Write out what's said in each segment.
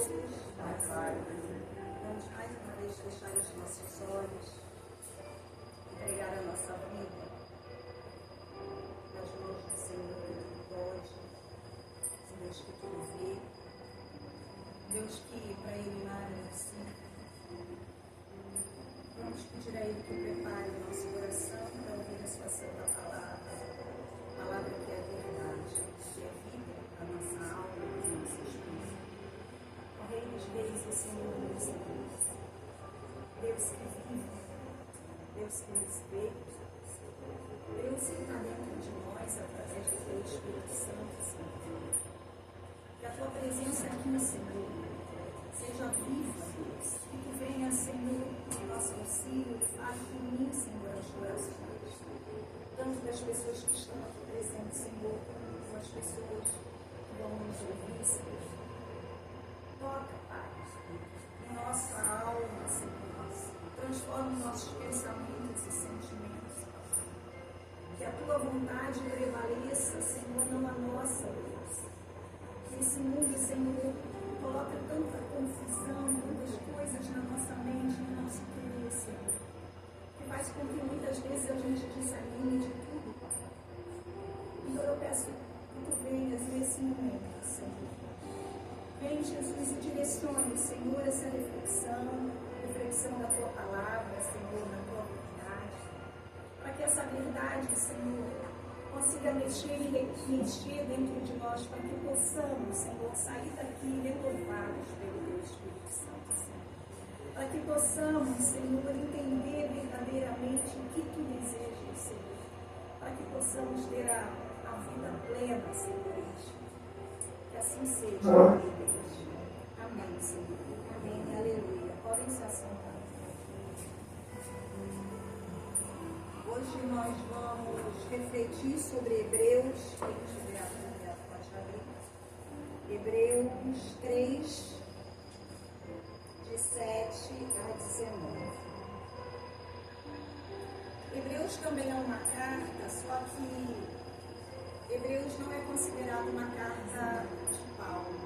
Vamos mais uma vez fechar os nossos olhos, entregar a nossa vida nas mãos do Senhor que tudo pode, Deus que tudo vê, Deus que para Ele nada é impossível. Vamos pedir a Ele que prepare o nosso coração para ouvir a sua santa palavra, palavra que é verdade, que é vida, a nossa alma e o nosso espírito. O Rei dos Reis, o Senhor dos Senhores, Deus que vive, Deus que nos vê, Deus que está dentro de nós através do Teu Espírito Santo, Senhor. Que a Tua presença aqui, Senhor, seja viva, Deus, e que venha, Senhor, o nosso auxílio, fale por mim, Senhor, as orações, tanto das pessoas que estão aqui presentes, Senhor, como as pessoas que vão nos ouvir, Senhor. Toca, Pai, em nossa alma, Senhor, transforma nossos pensamentos e sentimentos, Pai. Que a Tua vontade prevaleça, Senhor, não a nossa, Deus. Que esse mundo, Senhor, coloca tanta confusão, tantas coisas na nossa mente, no nosso querer, Senhor, que faz com que muitas vezes a gente desanime de tudo, Pai. Então eu peço que Tu venhas nesse momento, Senhor. Vem, Jesus, e direcione, Senhor, essa reflexão da Tua palavra, Senhor, na Tua verdade, para que essa verdade, Senhor, consiga mexer dentro de nós, para que possamos, Senhor, sair daqui renovados pelo Teu Espírito Santo, Senhor. Para que possamos, Senhor, entender verdadeiramente o que Tu desejas, Senhor. Para que possamos ter a vida plena, Senhor. Que assim seja, meu Deus. Amém, Senhor. Amém. Aleluia. Podem se assentar. Hoje nós vamos refletir sobre Hebreus, quem estiver aberto pode abrir, Hebreus 3, de 7 a 19. Hebreus também é uma carta, só que Hebreus não é considerado uma carta de Paulo.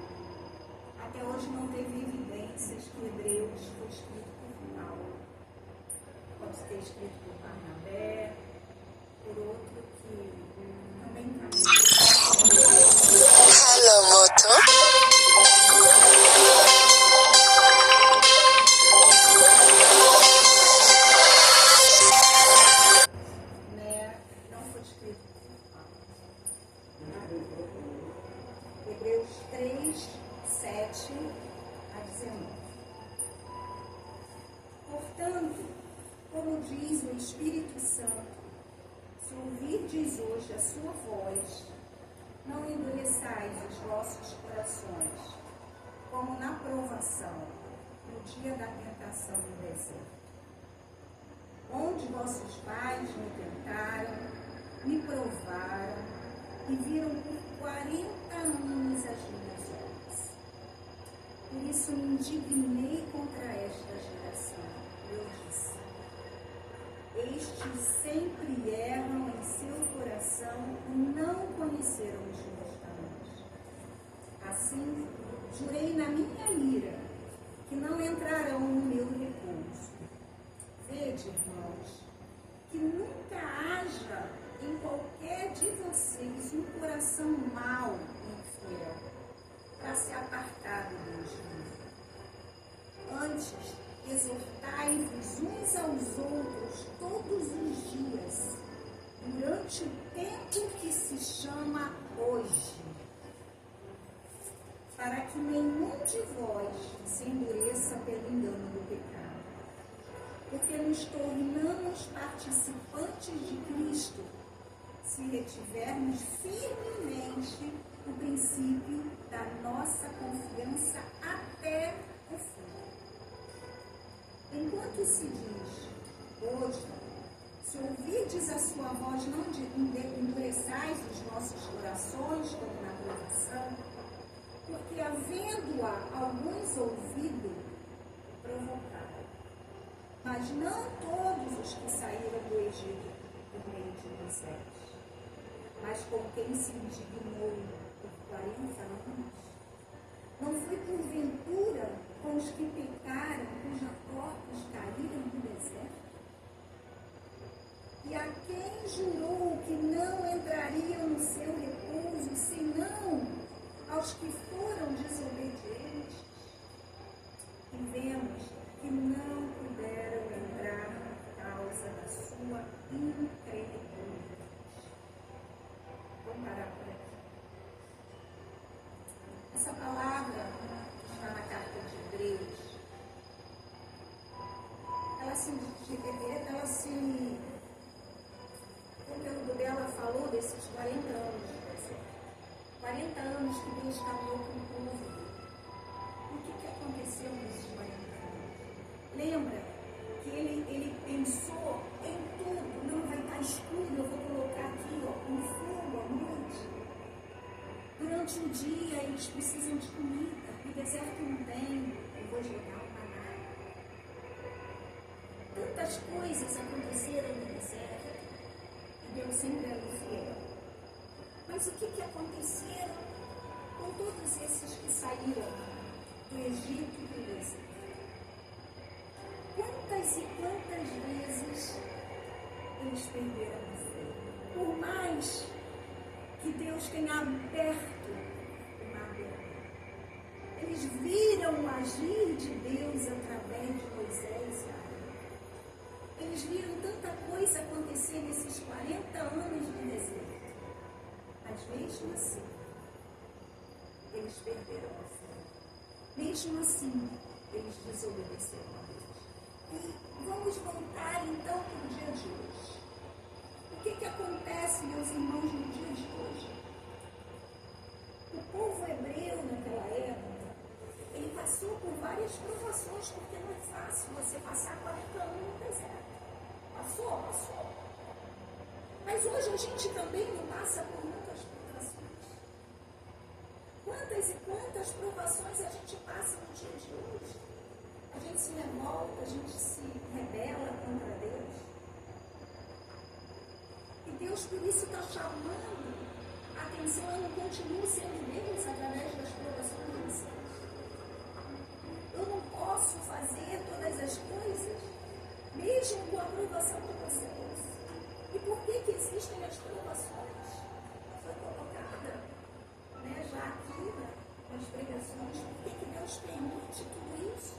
Até hoje não teve evidências que Hebreus foi escrito por Paulo. Pode ter escrito por Barnabé, por outro que também caminha. Hello, Moto. Não foi escrito por Paulo. Hebreus 3, 7 a 19. Portanto, como diz o Espírito Santo, se ouvirdes hoje a sua voz, não endureçais os vossos corações, como na provação, no dia da tentação no deserto, onde vossos pais me tentaram, me provaram e viram por 40 anos as minhas obras. Por isso me indignei contra esta geração. Eu disse: estes sempre erram em seu coração e não conheceram os meus caminhos. Assim, jurei na minha ira que não entrarão no meu repouso. Vede, irmãos, que nunca haja em qualquer de vocês um coração mau e infiel, para se apartar do Deus vivo. Antes, exortai-vos uns aos outros todos os dias, durante o tempo que se chama hoje, para que nenhum de vós se endureça pelo engano do pecado. Porque nos tornamos participantes de Cristo, se retivermos firmemente o princípio da nossa confiança até o fim. Enquanto se diz, hoje, se ouvirdes a sua voz, não endureçais os nossos corações, como na provação, porque havendo-a alguns ouvido, provocaram. Mas não todos os que saíram do Egito por meio de Moisés, mas com quem se indignou por 40 anos. Não foi porventura aos que foram desobedientes, e vemos que não puderam entrar por causa da sua incredulidade. Vamos parar por aqui. Essa palavra que está na carta de Hebreus, o conteúdo dela falou desses 40 anos. 40 anos que Deus caminhou com o povo. O que aconteceu nesses 40 anos? Lembra que ele pensou em tudo. Não vai estar escuro, eu vou colocar aqui um fogo à noite. Durante o dia eles precisam de comida. O deserto não tem. Eu vou jogar o maná. Tantas coisas aconteceram no deserto. E Deus sempre é fiel. Mas o que aconteceram com todos esses que saíram do Egito e do deserto? Quantas e quantas vezes eles perderam a fé? Por mais que Deus tenha aberto o mar vermelho, eles viram o agir de Deus através de Moisés e Arão. Eles viram tanta coisa acontecer nesses 40 anos de deserto. Mas mesmo assim, eles perderam a fé. Mesmo assim, eles desobedeceram a Deus. E vamos voltar então para o dia de hoje. O que acontece, meus irmãos, no dia de hoje? O povo hebreu naquela época, ele passou por várias provações, porque não é fácil você passar 40 anos no deserto. Passou. Mas hoje a gente também não passa por muitas provações. Quantas e quantas provações a gente passa no dia de hoje? A gente se revolta, a gente se rebela contra Deus. E Deus por isso está chamando a atenção, eu não continuo sendo Deus através das provações de vocês. Eu não posso fazer todas as coisas, mesmo com a aprovação de vocês. E por que existem as provações? Foi colocada, já aqui nas pregações. Por que Deus permite tudo isso?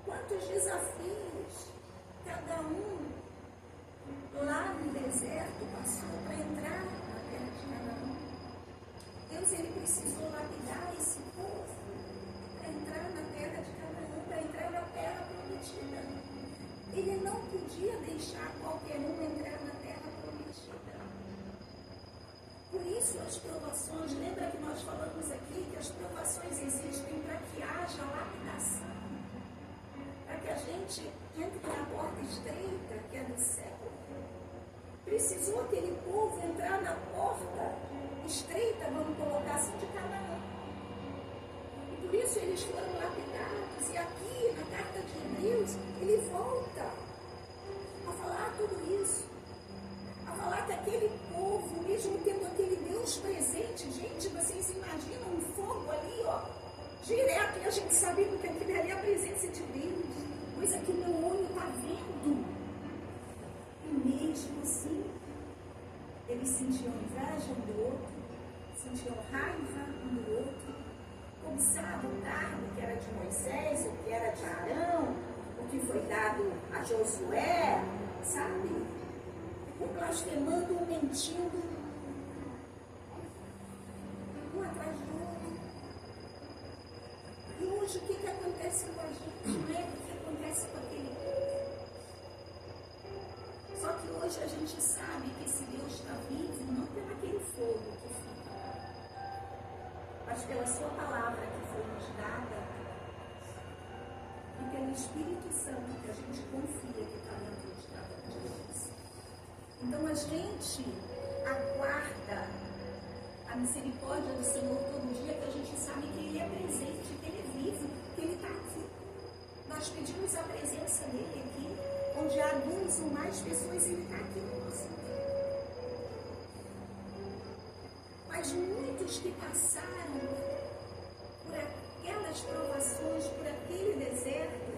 Quantos desafios cada um lá no deserto passou para entrar na terra de Canaã? Deus ele precisou lapidar esse povo para entrar na terra de Canaã, para entrar na terra prometida. Ele não podia deixar qualquer um entrar na terra prometida. Por isso as provações, lembra que nós falamos aqui que as provações existem para que haja lapidação, para que a gente entre na porta estreita que é do céu. Precisou aquele povo entrar na porta estreita, vamos colocar assim, de Canaã. E por isso eles foram lapidados. E aqui na carta de Hebreus, ele volta a falar tudo isso. A falar que aquele povo, mesmo tendo aquele Deus presente, gente, vocês imaginam um fogo ali, direto, e a gente sabendo que aquilo ali é a presença de Deus, coisa que meu olho está vendo. E mesmo assim, eles sentiam inveja um do outro, sentiam raiva um do outro, cobiçavam o cargo que era de Moisés, o que era de Arão, o que foi dado a Josué, sabe? Um blasfemando, um mentindo, um atrás do outro. E hoje o que acontece com a gente? Não é o que acontece com aquele povo. Só que hoje a gente sabe que esse Deus está vivo não pelo aquele fogo que fica, mas pela sua palavra que foi nos dada e pelo Espírito Santo que a gente confia que está dentro de cada um de nós. Então a gente aguarda a misericórdia do Senhor todo dia, que a gente sabe que Ele é presente, que Ele é vivo, que Ele está aqui. Nós pedimos a presença dEle aqui, onde há duas ou mais pessoas, Ele está aqui no nosso meio. Mas muitos que passaram por aquelas provações, por aquele deserto,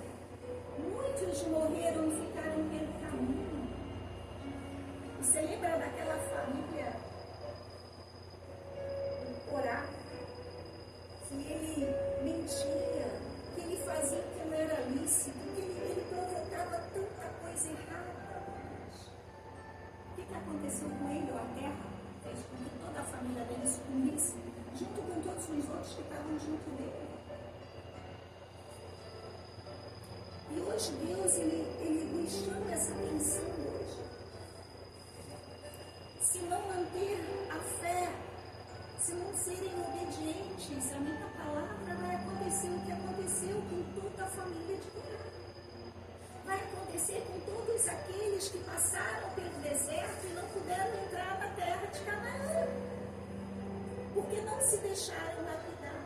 muitos morreram e ficaram pelo caminho. Você lembra daquela família Corá? estavam junto dele. E hoje Deus, ele nos chama essa atenção hoje. Se não manter a fé, se não serem obedientes à minha palavra, vai acontecer o que aconteceu com toda a família de Corá. Vai acontecer com todos aqueles que passaram pelo deserto e não puderam entrar na terra de Canaã, porque não se deixaram lapidar,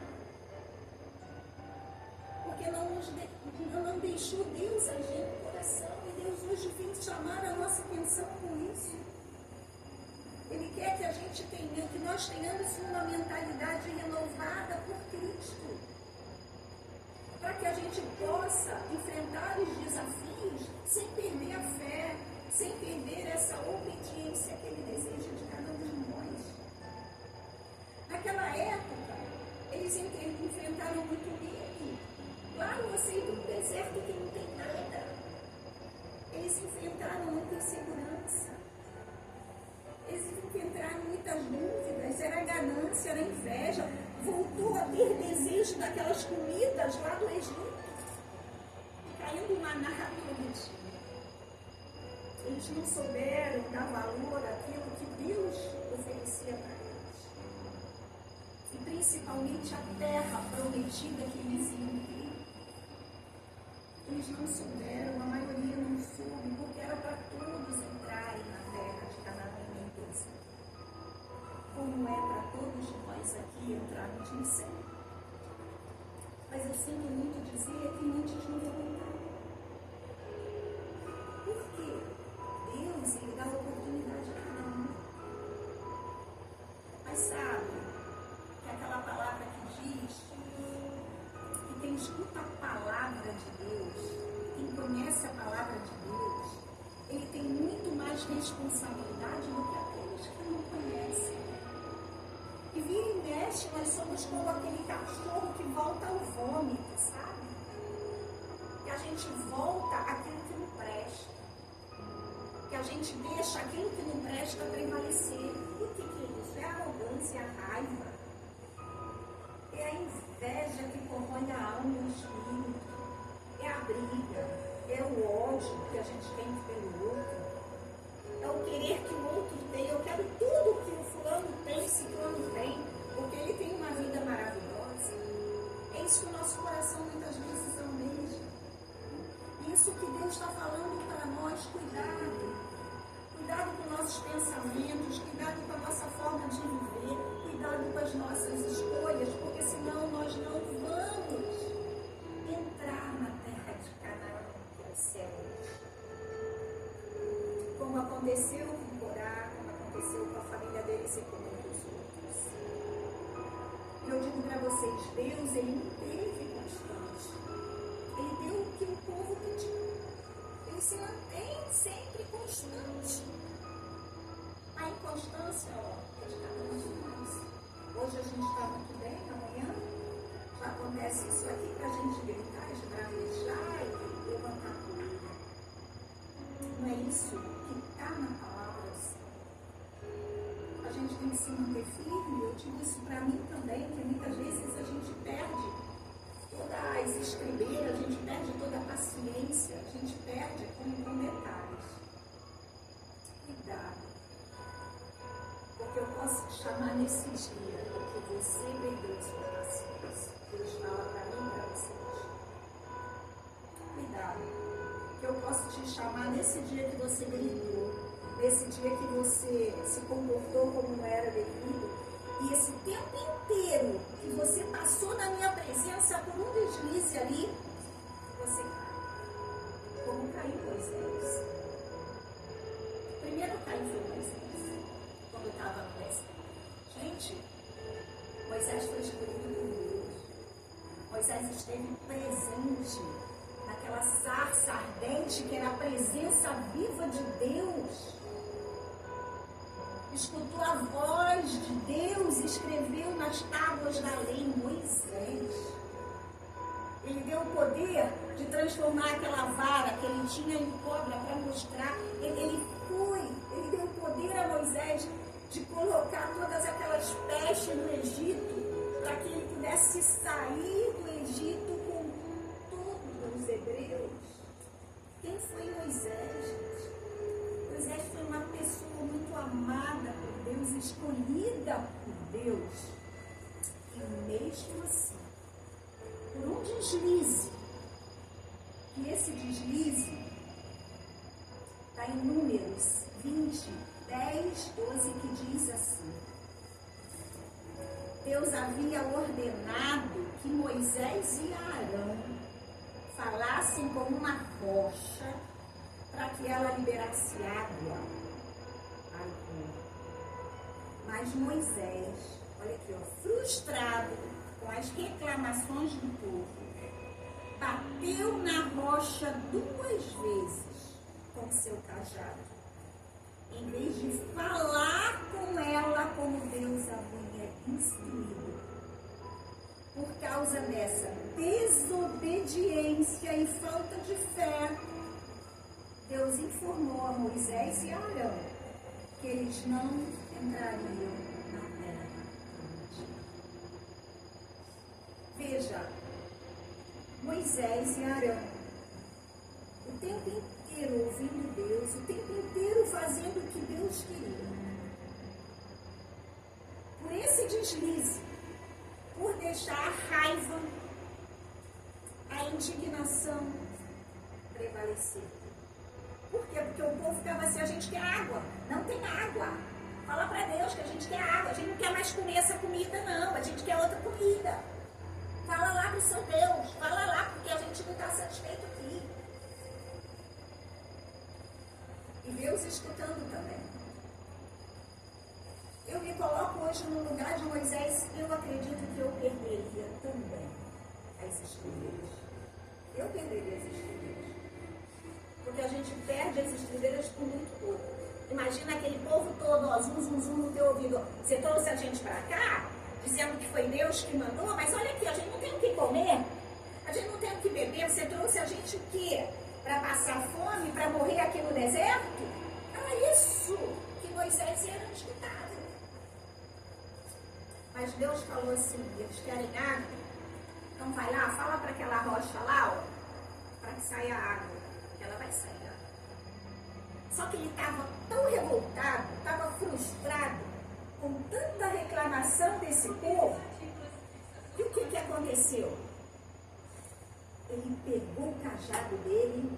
porque não deixou Deus agir no coração. E Deus hoje vem chamar a nossa atenção com isso. Ele quer que a gente tenha, que nós tenhamos uma mentalidade renovada por Cristo, para que a gente possa enfrentar os desafios sem perder a fé, sem perder essa obediência que Ele deseja de cada um de nós. Naquela época, eles enfrentaram muito medo. Claro, você ir para um deserto que não tem nada. Eles enfrentaram muita insegurança. Eles enfrentaram muitas dúvidas. Era ganância, era inveja. Voltou a ter desejo daquelas comidas lá do Egito. E caindo o maná todo dia. Eles não souberam dar valor àquilo que Deus oferecia para eles. E principalmente a terra prometida que eles iam ter. Eles não souberam, a maioria não soube, porque era para todos entrarem na terra de Canaã e nem todos. Como é para todos nós aqui entrarmos no céu. Mas eu sinto muito dizer que muitos não vão entrar. Por quê? Deus, Ele dá oportunidade a cada um. Mas sabe que aquela palavra que diz que quem escuta a palavra de Deus, quem conhece a palavra de Deus, ele tem muito mais responsabilidade do que aqueles que não conhecem. E vira e mexe, nós somos como aquele cachorro que volta ao vômito, sabe? Que a gente volta àquilo que não presta. Que a gente deixa aquilo que não presta prevalecer. E o que é isso? É a arrogância, é a raiva. É a inveja que corrói a alma e o espírito. É a briga. É o ódio que a gente tem pelo outro. É o querer que o outro tem. Eu quero tudo que o fulano tem, se fulano tem, porque ele tem uma vida maravilhosa. É isso que o nosso coração muitas vezes almeja. Isso que Deus está falando para nós, cuidado. Cuidado com nossos pensamentos, cuidado com a nossa forma de viver, cuidado com as nossas escolhas, porque senão nós não vamos entrar na terra de Canaã, que é o céu. Como aconteceu com Corá, como aconteceu com a família deles e com muitos outros. E eu digo para vocês, Deus, Ele não teve constante. Ele deu o que o povo pediu. Ele se mantém sempre constante. A inconstância, é de cada um de nós. Hoje a gente está muito bem, amanhã já acontece isso aqui para a gente gritar, esbravejar e levantar a poeira. Não é isso que está na palavra do Senhor. A gente tem que se manter firme. Eu digo isso para mim também, que muitas vezes a gente perde todas as estribeiras, a gente perde toda a paciência, a gente perde com detalhes. Cuidado. Porque eu posso te chamar nesse dia, porque você perdeu sua paciência. Deus fala para mim e para vocês. Cuidado. Que eu posso te chamar nesse dia que você gritou, nesse dia que você se comportou como não era devido, e esse tempo inteiro que você passou na minha presença por um deslize ali, você cai. Como caiu Moisés. Primeiro caiu foi Moisés, quando estava no deserto. Gente, Moisés foi escolhido por Deus. Moisés esteve presente naquela sarça ardente que era a presença viva de Deus. Escutou a voz de Deus e escreveu nas tábuas da lei Moisés. Ele deu o poder de transformar aquela vara que ele tinha em cobra para mostrar. Ele deu o poder a Moisés de colocar todas aquelas pestes no Egito para que ele pudesse pudesse sair do Egito com todos os hebreus. Quem foi Moisés, gente? Moisés foi uma pessoa muito amada por Deus, escolhida por Deus. E mesmo assim, por um deslize, e esse deslize está em Números 20, 10, 12, que diz assim: Deus havia ordenado que Moisés e Arão falassem com uma rocha para que ela liberasse água ao povo. Mas Moisés, olha aqui, ó, frustrado com as reclamações do povo, bateu na rocha 2 vezes com seu cajado, em vez de falar com ela como Deus havia instruído. Por causa dessa desobediência e falta de fé, Deus informou a Moisés e a Arão que eles não entrariam na terra prometida. Veja, Moisés e Arão, o tempo inteiro ouvindo Deus, o tempo inteiro fazendo o que Deus queria. Por esse deslize, por deixar a raiva, a indignação prevalecer. Por quê? Porque o povo ficava assim: a gente quer água, não tem água. Fala para Deus que a gente quer água, a gente não quer mais comer essa comida não, a gente quer outra comida. Fala lá pro seu Deus, fala lá, porque a gente não está satisfeito aqui. E Deus escutando também. Eu me coloco hoje no lugar de Moisés, eu acredito que eu perderia também as estribeiras. Eu perderia as estribeiras. Porque a gente perde as estribeiras por muito pouco. Imagina aquele povo todo, ó, zum, zum, zum no teu ouvido. Você trouxe a gente para cá, dizendo que foi Deus que mandou, mas olha aqui, a gente não tem o que comer, a gente não tem o que beber. Você trouxe a gente o quê? Para passar fome, para morrer aqui no deserto? Era isso que Moisés era escutado. Mas Deus falou assim: eles querem água? Então vai lá, fala para aquela rocha lá, ó, para que saia água. Ela vai sair. Só que ele estava tão revoltado, estava frustrado com tanta reclamação desse povo, que o que aconteceu? Ele pegou o cajado dele,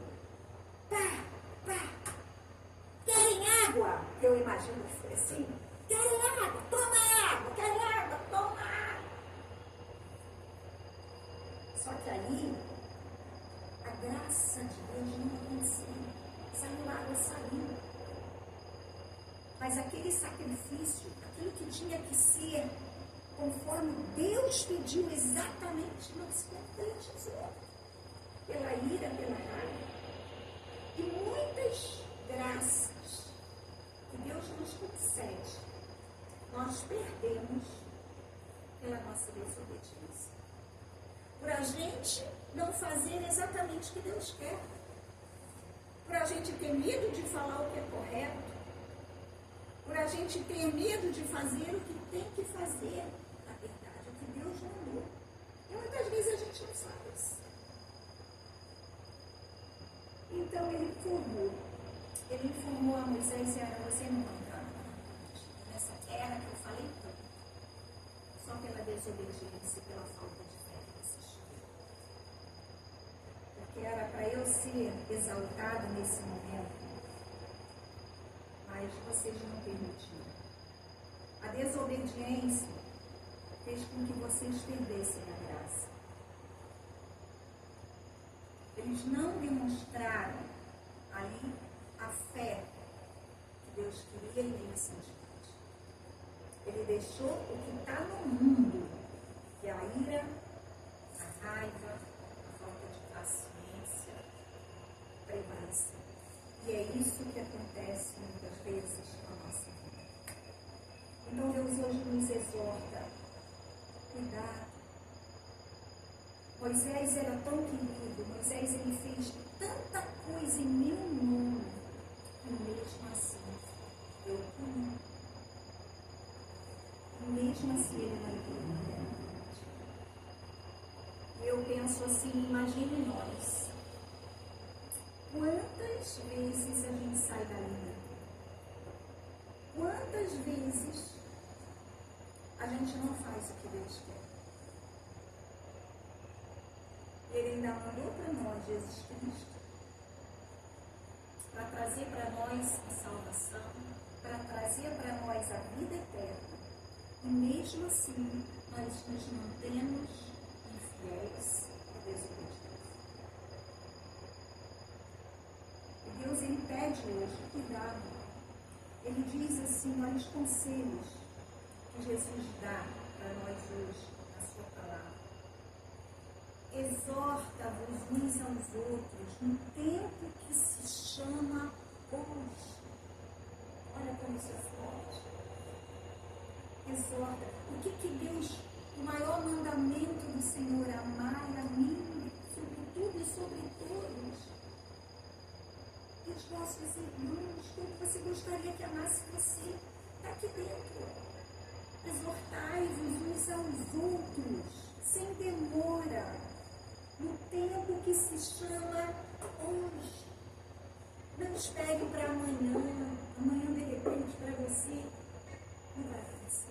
pá, pá, querem água? Eu imagino que foi assim: querem água? Toma água! Querem água? Toma água! Só que aí, a graça de Deus não aconteceu. Saiu água, saiu. Mas aquele sacrifício, aquilo que tinha que ser conforme Deus pediu exatamente, não se concretizou. Pela ira, pela raiva. E muitas graças que Deus nos concede, nós perdemos pela nossa desobediência. Por a gente não fazer exatamente o que Deus quer. Por a gente ter medo de falar o que é correto. Por a gente ter medo de fazer o que tem que fazer, na verdade, o que Deus mandou. E muitas vezes a gente não faz. Então ele informou a Moisés e Arão: você não vai entrar nessa terra que eu falei tanto, só pela desobediência e pela falta de fé que vocês tiveram. Porque era para eu ser exaltado nesse momento, mas vocês não permitiram. A desobediência fez com que vocês perdessem a graça. Eles não demonstraram ali a fé que Deus queria e nem a santidade. Ele deixou o que está no mundo, que é a ira, a raiva, a falta de paciência, prevalecer. E é isso que acontece muitas vezes com a nossa vida. Então Deus hoje nos exorta: cuidado. Moisés era tão querido, Moisés ele fez tanta coisa em meu nome, e mesmo assim eu puni. E mesmo assim ele não entrou na terra. penso assim, imagine nós. Quantas vezes a gente sai da linha? Quantas vezes a gente não faz o que Deus quer? Ele ainda mandou para nós Jesus Cristo, para trazer para nós a salvação, para trazer para nós a vida eterna. E mesmo assim, nós nos mantemos infiéis e desobedientes. E Deus, Ele pede hoje cuidado. Ele diz assim, olha os conselhos que Jesus dá para nós hoje, na sua palavra. Exorta-vos uns aos outros no tempo que se chama hoje. Olha como isso é forte. Exorta. O que Deus, o maior mandamento do Senhor é amar a mim, sobre tudo e sobre todos. E os nossos irmãos, como você gostaria que amasse você, está aqui dentro. Exortai-vos uns aos outros, sem demora, no tempo que se chama hoje. Não espere para amanhã. Amanhã, de repente, para você, não vai acontecer.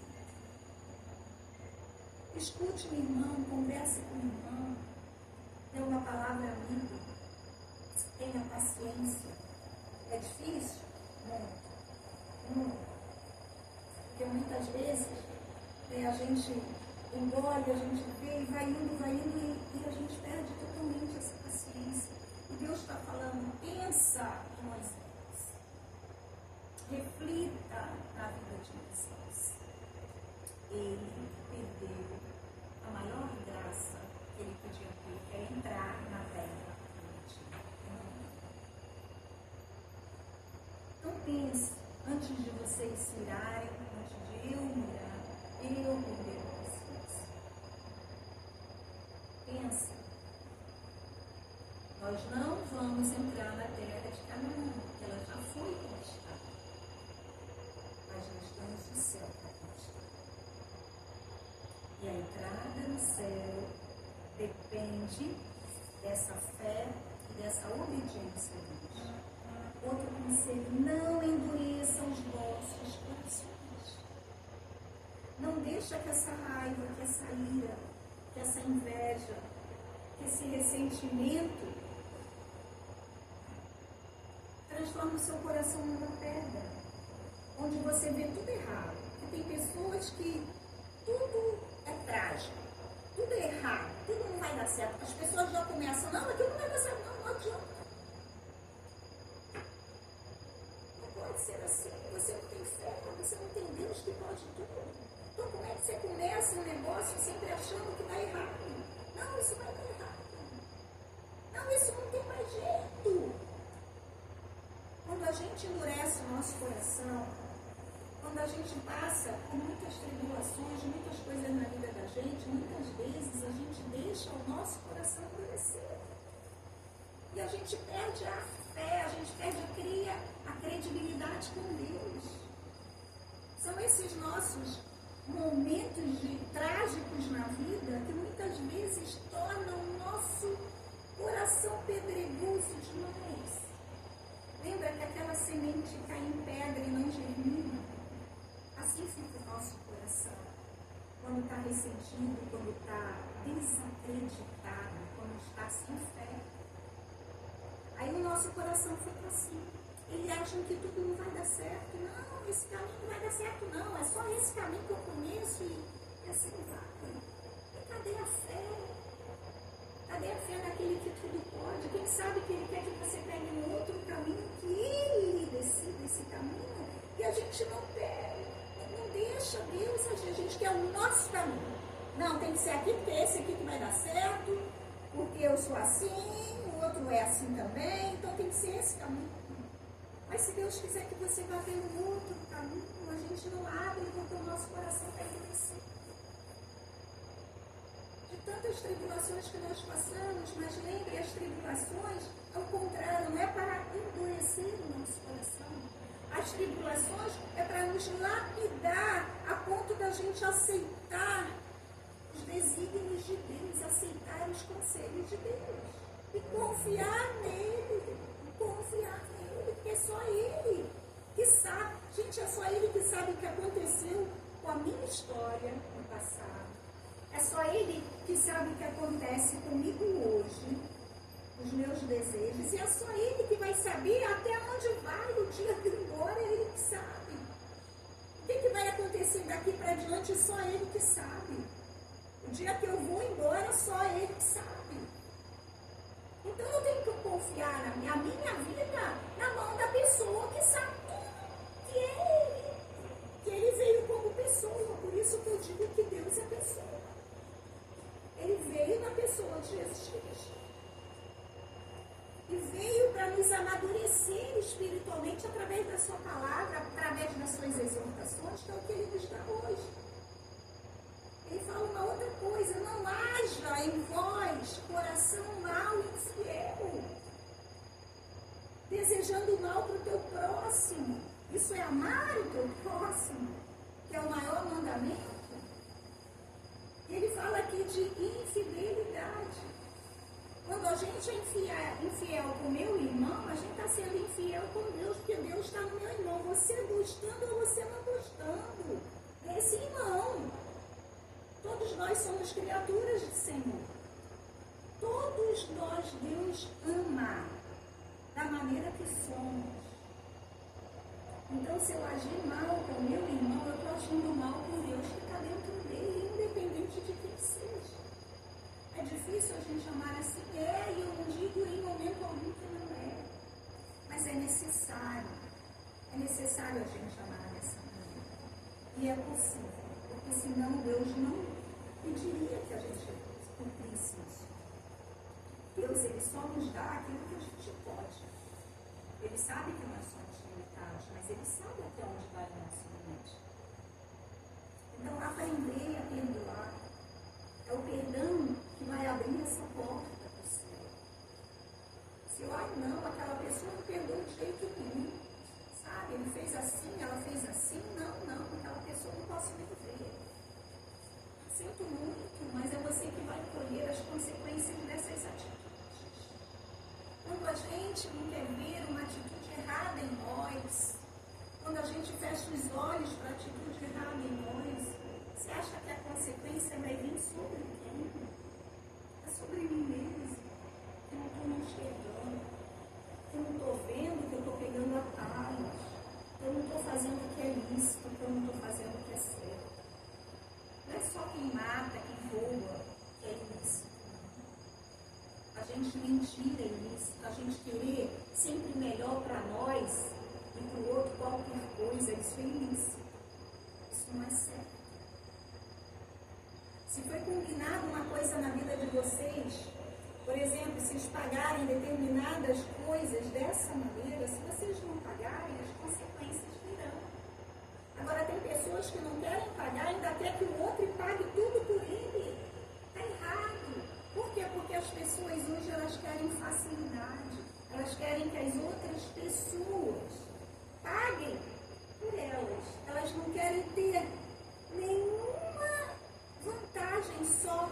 Escute o irmão, converse com o irmão, dê uma palavra amiga, tenha paciência. É difícil? Muito. Porque muitas vezes a gente engole, a gente vê e vai indo e a gente perde totalmente essa paciência. E Deus está falando, pensa em Moisés. Reflita na vida de Moisés. Ele perdeu a maior graça que ele podia ter, que é entrar na terra prometida. Então pense, antes de vocês se irarem, antes de eu me irar, eu perder vocês. Pensa, nós não vamos entrar na terra de Canaã, porque ela já foi conquistada. Mas nós temos o céu para conquistar. E a entrada no céu depende dessa fé e dessa obediência a Deus. Outro conselho, não endureçam os vossos corações. Não deixa que essa raiva, que essa ira, que essa inveja, que esse ressentimento transforme o seu coração numa pedra, onde você vê tudo errado. Porque tem pessoas que tudo é trágico, tudo é errado, tudo não vai dar certo. As pessoas já começam, não, aquilo não vai dar certo, não adianta. Não pode ser assim, você não tem fé, você não tem Deus que pode tudo. Então como é que você começa um negócio sempre achando que vai errado? Não, isso vai dar errado. Não, isso não tem mais jeito. Quando a gente endurece o nosso coração, quando a gente passa por muitas tribulações, muitas coisas na vida da gente, muitas vezes a gente deixa o nosso coração endurecer. E a gente perde a fé, a gente perde a credibilidade com Deus. São esses nossos momentos trágicos na vida que muitas vezes tornam o nosso coração pedregoso demais. Lembra que aquela semente cai em pedra e não germina? Assim fica o nosso coração. Quando está ressentido, quando está desacreditado, quando está sem fé. Aí o nosso coração fica assim. Eles acham que tudo não vai dar certo. Não, esse caminho não vai dar certo não. É só esse caminho que eu conheço e assim vai. E cadê a fé? Cadê a fé naquele que tudo pode? Quem sabe que ele quer que você pegue um outro caminho, que ele decida esse caminho, e a gente não pega, não deixa Deus agir, a gente quer o nosso caminho. Não, tem que ser aqui, porque é esse aqui que vai dar certo, porque eu sou assim, o outro é assim também, então tem que ser esse caminho. Mas se Deus quiser que você vá pelo outro caminho, a gente não abre porque o nosso coração está endurecido. De tantas tribulações que nós passamos, mas lembre, as tribulações, ao contrário, não é para endurecer o nosso coração. As tribulações é para nos lapidar a ponto da gente aceitar os desígnios de Deus, aceitar os conselhos de Deus e confiar nele, porque é só ele que sabe. Gente, é só ele que sabe o que aconteceu com a minha história no passado. É só ele que sabe o que acontece comigo hoje, os meus desejos, e é só ele que vai saber até onde vai o dia que eu ir embora, é ele que sabe. O que vai acontecer daqui para diante, só ele que sabe. O dia que eu vou embora, só ele que sabe. Então eu tenho que confiar a minha vida na mão da pessoa que sabe que é ele. Que ele veio como pessoa, por isso que eu digo que Deus é pessoa. Ele veio na pessoa de Jesus Cristo. E veio para nos amadurecer espiritualmente através da sua palavra, através das suas exortações, que é o que ele nos dá hoje. Ele fala uma outra coisa: não haja em vós coração mau e infiel, desejando mal para o teu próximo. Isso é amar o teu próximo, que é o maior mandamento. E ele fala aqui de infidelidade. Quando a gente é infiel com o meu irmão, a gente está sendo infiel com Deus, porque Deus está no meu irmão. Você gostando ou você não gostando desse irmão. Todos nós somos criaturas do Senhor. Todos nós Deus ama da maneira que somos. Então, se eu agir mal com o meu irmão, eu estou agindo mal com Deus que está dentro dele, independente de quem seja. É difícil a gente amar assim, e eu não digo em momento algum que não é. Mas é necessário a gente amar dessa maneira. E é possível, porque senão Deus não pediria que a gente cumprisse isso. Deus, ele só nos dá aquilo que a gente pode. Ele sabe que nós somos limitados, mas ele sabe até onde vai o nosso limite. Então, aprender a perdoar é o perdão que vai abrir essa porta para o céu. Se eu, não, aquela pessoa não perdoou de jeito nenhum, sabe? Ele fez assim, ela fez assim, não, aquela pessoa não posso nem ver. Sinto muito, mas é você que vai colher as consequências dessas atitudes. Quando a gente não quer ver uma atitude errada em nós, quando a gente fecha os olhos para a atitude errada em nós, você acha que a consequência vai vir sobre quem? É sobre mim mesmo, que eu não estou me enxergando, que eu não estou vendo, que eu estou pegando atalhos, que eu não estou fazendo o que é lícito, que eu não estou fazendo o que é certo. Não é só quem mata, quem rouba, que é ilícito. A gente mentir é ilícito, a gente querer sempre melhor para nós e para o outro qualquer coisa, isso é ilícito. Isso não é certo. Se foi combinado uma coisa na vida de vocês, por exemplo, se eles pagarem determinadas coisas dessa maneira, se vocês não pagarem, as consequências virão. Agora, tem pessoas que não querem pagar, ainda quer que o outro pague tudo por ele. Está errado. Por quê? Porque as pessoas hoje, elas querem facilidade. Elas querem que as outras pessoas paguem por elas. Elas não querem ter nenhuma vantagem só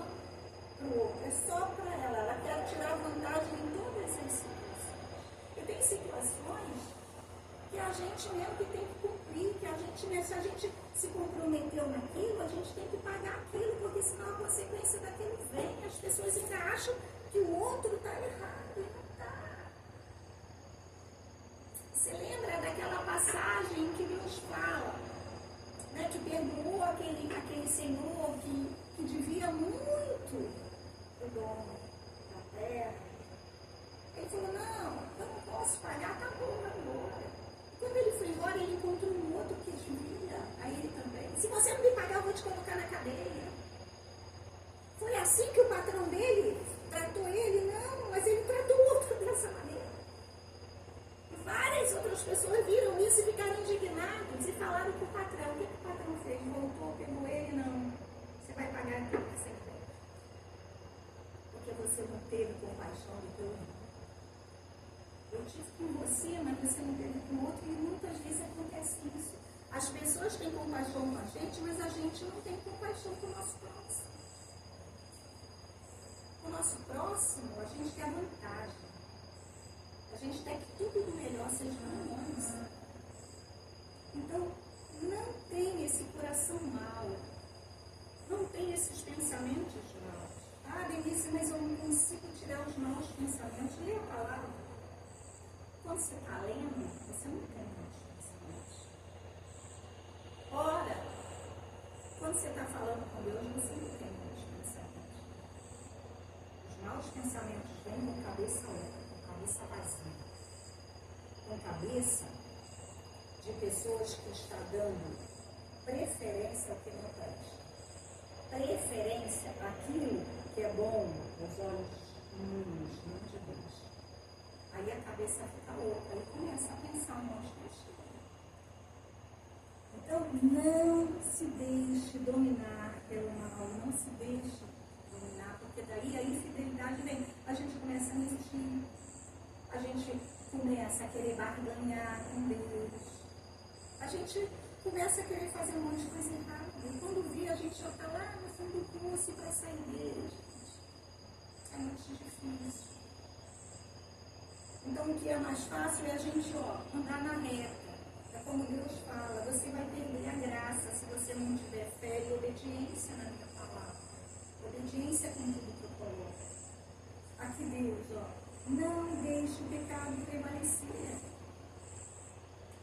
para o outro. É só para ela. Ela quer tirar vantagem em todas as situações. E tem situações que a gente mesmo que tem que cumprir, que a gente mesmo, se a gente se comprometeu naquilo, a gente tem que pagar aquilo, porque senão a consequência daquilo vem. As pessoas ainda acham que o outro está errado e não está. Você lembra daquela passagem que Deus fala, né, que perdoou aquele senhor que devia muito o dono da terra? Ele falou, não, eu não posso pagar, tá bom, vai embora. Quando ele foi embora, ele encontrou um outro que devia, aí ele também. Se você não me pagar, eu vou te colocar na cadeia. Foi assim que o patrão dele tratou ele? Não, mas ele tratou o outro dessa maneira. E várias outras pessoas viram isso e ficaram indignados e falaram para o patrão. O que o patrão fez? Voltou, pegou ele? Não. Você vai pagar aquilo que você quer. Porque você não teve compaixão do teu irmão. Eu tive com você, mas você não teve com o outro, e muitas vezes acontece isso. As pessoas têm compaixão com a gente, mas a gente não tem compaixão com o nosso próximo. nosso próximo, a gente quer vantagem. A gente quer que tudo do melhor seja nós. Então, não tem esse coração mau. Não tem esses pensamentos maus. Ah, Denise, mas eu não consigo tirar os maus pensamentos. Lê a palavra. Quando você está lendo, você não tem maus pensamentos. Ora, quando você está falando com Deus, você não tem maus pensamentos. Os maus pensamentos vêm com cabeça oca, com cabeça vazia. Com cabeça de pessoas que estão dando preferência ao que não presta. Preferência àquilo que é bom aos olhos humanos, não de Deus. Aí a cabeça fica louca e começa a pensar um monte de besteira. Então, não se deixe dominar pelo mal, não se deixe dominar, porque daí a infidelidade vem. A gente começa a mentir, a gente começa a querer barganhar com Deus, a gente começa a querer fazer um monte de coisa errada. E quando vê, a gente já está lá no fundo do poço para sair dele, gente. É muito difícil. Então, o que é mais fácil é a gente, andar na reta. É como Deus fala, você vai perder a graça se você não tiver fé e obediência na minha palavra. Obediência com tudo que eu coloco. Aqui Deus, não deixe o pecado prevalecer.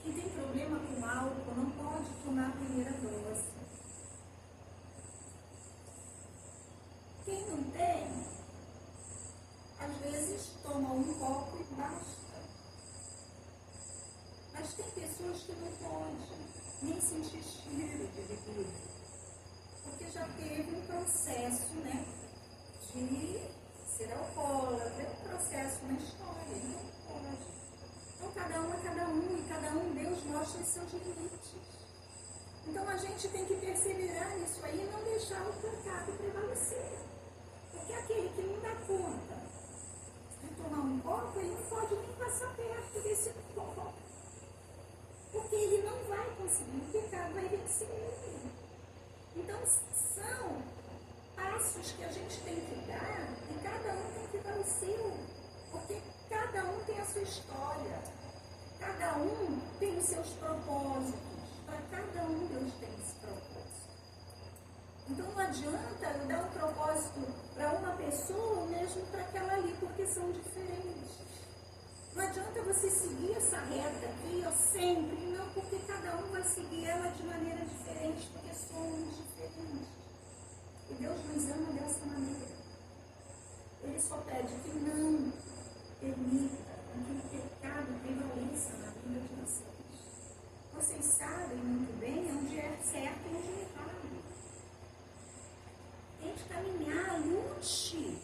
Quem tem problema com álcool não pode tomar a primeira dose. Quem não tem, às vezes toma um copo e basta. Mas tem pessoas que não podem nem sentir cheiro de bebida, porque já teve um processo, de ser alcoólatra, é um processo na história, não pode. Então, cada um é cada um, e cada um Deus mostra os seus limites. Então, a gente tem que perseverar nisso aí e não deixar o pecado prevalecer. Porque aquele que não dá conta de tomar um copo, ele não pode nem passar perto desse copo. Porque ele não vai conseguir, o pecado vai vencer ele. Então, são passos que a gente tem que dar, e cada um tem que dar o seu. Porque cada um tem a sua história, cada um tem os seus propósitos, para cada um Deus tem esse propósito. Então não adianta eu dar um propósito para uma pessoa ou mesmo para aquela ali, porque são diferentes. Não adianta você seguir essa reta aqui, sempre, não, porque cada um vai seguir ela de maneira diferente, porque somos diferentes. E Deus nos ama dessa maneira. Ele só pede que não permita que o pecado prevaleça na vida de vocês. Vocês sabem muito bem onde é certo e onde é errado. Tente caminhar, lute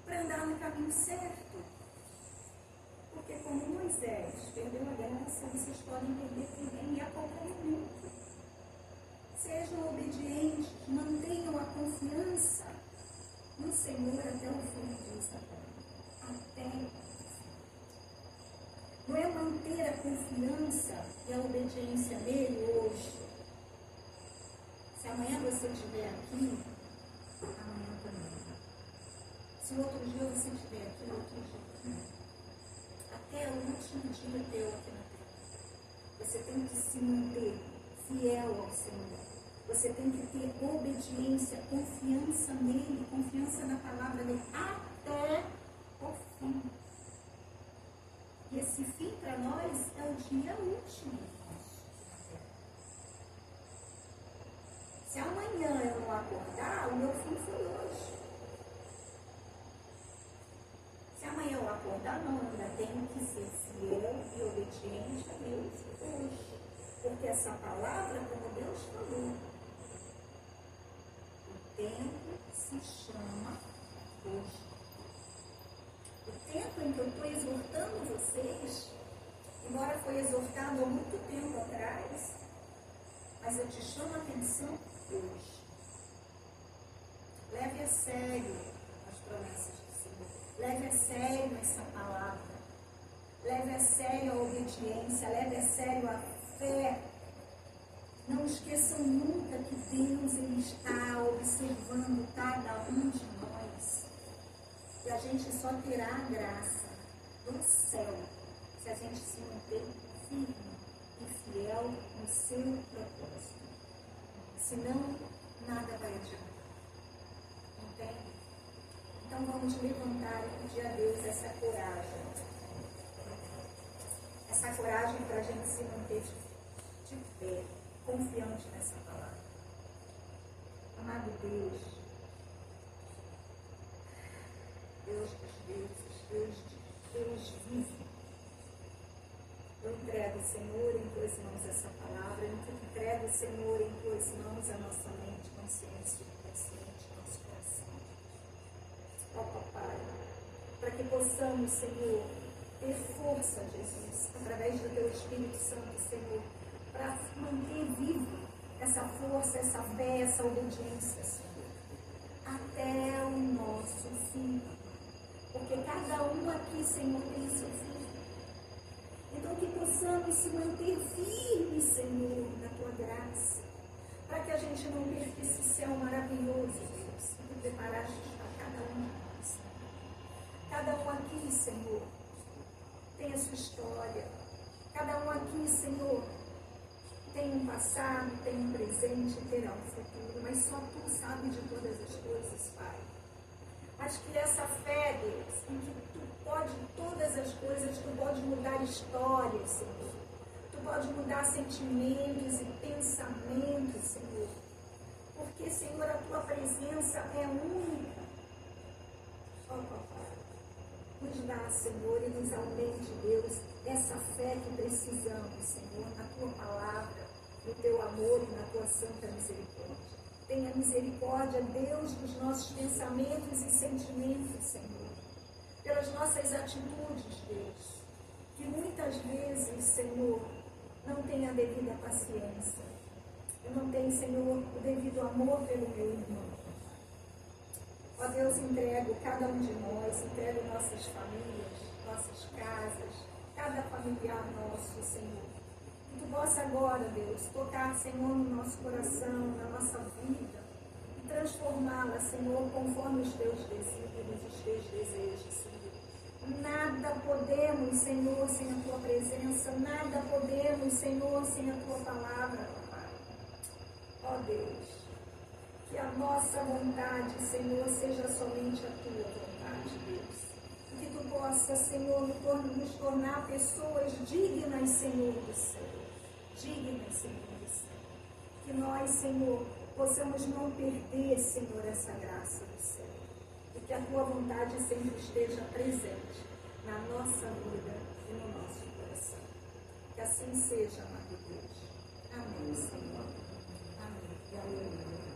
para andar no caminho certo. Porque como Moisés perdeu a graça, vocês podem perder também, e a qualquer momento. Sejam obedientes, mantenham a confiança no Senhor até o fim, diz a palavra. Até o fim. Não é manter a confiança e a obediência nele hoje. Se amanhã você estiver aqui, amanhã também. Se outro dia você estiver aqui, outro dia também. Até o último dia teu aqui na terra. Você tem que se manter fiel ao Senhor. Você tem que ter obediência, confiança nele, confiança na palavra dele, até o fim. E esse fim para nós é o dia último. Se amanhã eu não acordar, o meu fim foi hoje. Se amanhã eu acordar, não, ainda tenho que ser fiel e obediente a Deus hoje. Porque essa palavra, como Deus falou, o tempo se chama hoje. O tempo em que eu estou exortando vocês, embora foi exortado há muito tempo atrás, mas eu te chamo a atenção hoje. Leve a sério as promessas do Senhor. Leve a sério essa palavra. Leve a sério a obediência. Leve a sério a fé. Não esqueçam nunca que Deus ele está observando cada um de nós. E a gente só terá a graça do céu se a gente se manter firme e fiel no seu propósito. Senão, nada vai adiantar. Entende? Então vamos levantar e pedir a Deus essa coragem. Essa coragem para a gente se manter de pé, confiante nessa palavra. Amado Deus, Deus dos deuses, Deus vivo, eu entrego, Senhor, em tuas mãos essa palavra, eu entrego, Senhor, em tuas mãos a nossa mente, consciência e consciente, nosso coração. Ó Papai, para que possamos, Senhor, ter força, Jesus, através do teu Espírito Santo, Senhor, para manter vivo essa força, essa fé, essa obediência, Senhor, até o nosso fim. Porque cada um aqui, Senhor, tem o seu fim. Então que possamos se manter firmes, Senhor, na tua graça, para que a gente não perca esse céu maravilhoso, Deus, que tu preparaste para cada um de nós. Cada um aqui, Senhor, tem a sua história. Cada um aqui, Senhor, tem um passado, tem um presente e terá um futuro, mas só tu sabes de todas as coisas, Pai. Mas que essa fé, Deus, em que tu pode todas as coisas, tu pode mudar histórias, Senhor. Tu pode mudar sentimentos e pensamentos, Senhor. Porque, Senhor, a tua presença é única. Ó, Papai, nos dá, Senhor, e nos aumente, Deus, essa fé que precisamos, Senhor, na tua palavra, no teu amor e na tua santa misericórdia. Tenha misericórdia, Deus, dos nossos pensamentos e sentimentos, Senhor. Pelas nossas atitudes, Deus. Que muitas vezes, Senhor, não tem a devida paciência. Eu não tenho, Senhor, o devido amor pelo meu irmão. Ó Deus, entrego cada um de nós, entrego nossas famílias, nossas casas, cada familiar nosso, Senhor. Que tu possa agora, Deus, tocar, Senhor, no nosso coração, na nossa vida, e transformá-la, Senhor, conforme os teus desígnios, os teus desejos, Senhor. Nada podemos, Senhor, sem a tua presença, nada podemos, Senhor, sem a tua palavra, Papai. Ó Deus, que a nossa vontade, Senhor, seja somente a tua vontade, Deus. Que tu possa, Senhor, nos tornar pessoas dignas, Senhor, do céu. Dignas, Senhor, do céu. Que nós, Senhor, possamos não perder, Senhor, essa graça do céu. E que a tua vontade sempre esteja presente na nossa vida e no nosso coração. Que assim seja, amado Deus. Amém, Senhor. Amém. E aleluia.